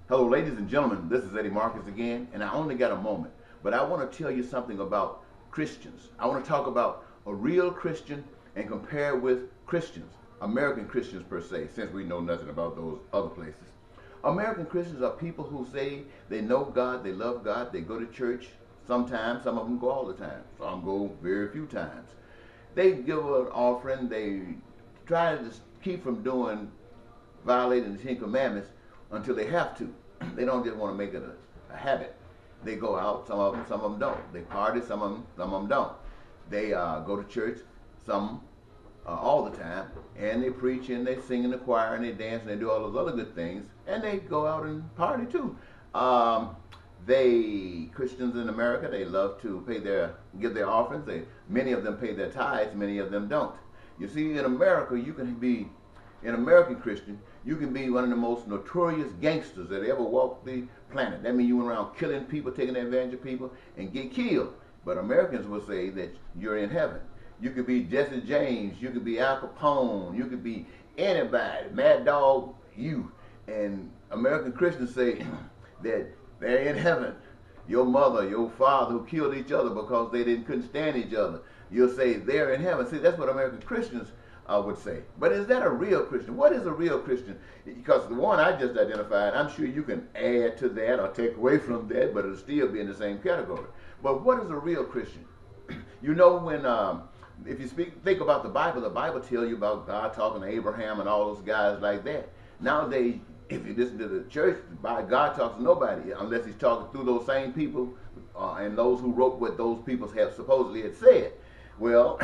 Hello, ladies and gentlemen. This is Eddie Marcus again, and I only got a moment, but I want to tell you something about Christians. I want to talk about a real Christian and compare with Christians, American Christians per se, since we know nothing about those other places. American Christians are people who say they know God, they love God, they go to church sometimes, some of them go all the time, some go very few times. They give an offering, they try to keep from violating the Ten Commandments until they have to. They don't just want to make it a habit. They go out, some of them don't. They party, some of them don't. They go to church, some all the time, and they preach and they sing in the choir and they dance and they do all those other good things, and they go out and party too. Christians in America, they love to give their offerings. Many of them pay their tithes, many of them don't. You see, in America, you can be an American Christian, you can be one of the most notorious gangsters that ever walked the planet. That means you went around killing people, taking advantage of people, and get killed. But Americans will say that you're in heaven. You could be Jesse James, you could be Al Capone, you could be anybody, Mad Dog, you. And American Christians say that they're in heaven. Your mother, your father who killed each other because they couldn't stand each other, you'll say they're in heaven. See, that's what American Christians would say. But is that a real Christian? What is a real Christian? Because the one I just identified, I'm sure you can add to that or take away from that, but it'll still be in the same category. But what is a real Christian? You know, when if you think about the Bible tells you about God talking to Abraham and all those guys like that. Nowadays, if you listen to the church, God talks to nobody unless he's talking through those same people and those who wrote what those people have supposedly had said. Well,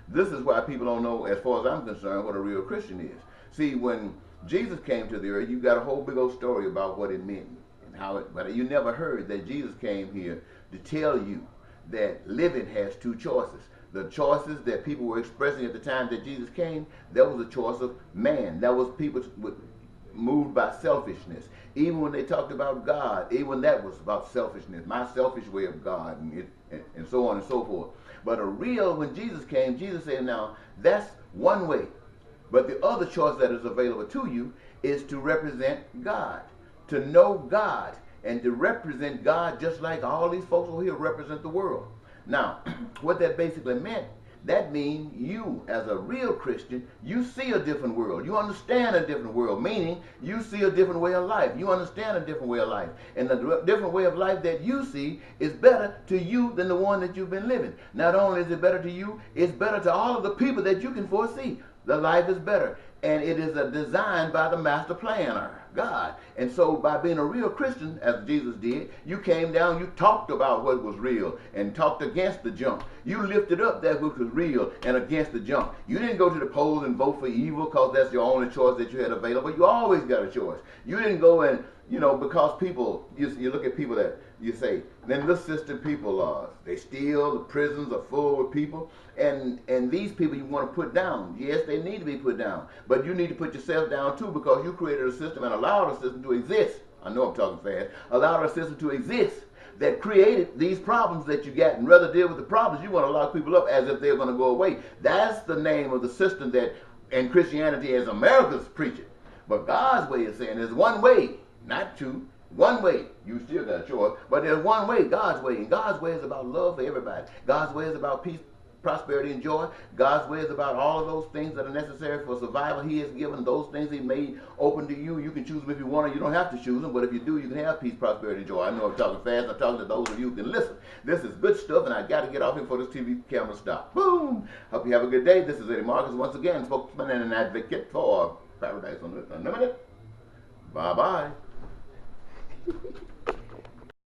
this is why people don't know, as far as I'm concerned, what a real Christian is. See, when Jesus came to the earth, you got a whole big old story about what it meant and how it, but you never heard that Jesus came here to tell you that living has two choices. The choices that people were expressing at the time that Jesus came, that was a choice of man. That was people moved by selfishness. Even when they talked about God, even that was about selfishness, my selfish way of God, and so on and so forth. But when Jesus came, Jesus said, now, that's one way. But the other choice that is available to you is to represent God, to know God, and to represent God just like all these folks over here represent the world. Now, what that basically meant, that means you, as a real Christian, you see a different world. You understand a different world, meaning you see a different way of life. You understand a different way of life. And the different way of life that you see is better to you than the one that you've been living. Not only is it better to you, it's better to all of the people that you can foresee. The life is better. And it is designed by the master planner, God. And so by being a real Christian, as Jesus did, you came down, you talked about what was real and talked against the junk. You lifted up that which was real and against the junk. You didn't go to the polls and vote for evil because that's your only choice that you had available. You always got a choice. You didn't go and, because people, you look at people that you say, then this system people they steal, the prisons are full with people, and these people you want to put down. Yes, they need to be put down, but you need to put yourself down too, because you created a system and allowed a system to exist. I know I'm talking fast. Allowed a system to exist that created these problems that you got, and rather deal with the problems, you want to lock people up as if they're going to go away. That's the name of the system that in Christianity as America's preaching. But God's way is saying there's one way, not two. One way, you still got a choice, but there's one way, God's way. And God's way is about love for everybody. God's way is about peace, prosperity, and joy. God's way is about all of those things that are necessary for survival. He has given those things he made open to you. You can choose them if you want, or you don't have to choose them, but if you do, you can have peace, prosperity, and joy. I know I'm talking fast. I'm talking to those of you who can listen. This is good stuff, and I got to get off here before this TV camera stops. Boom! Hope you have a good day. This is Eddie Marcus, once again, spokesman and an advocate for Paradise Unlimited. Bye-bye.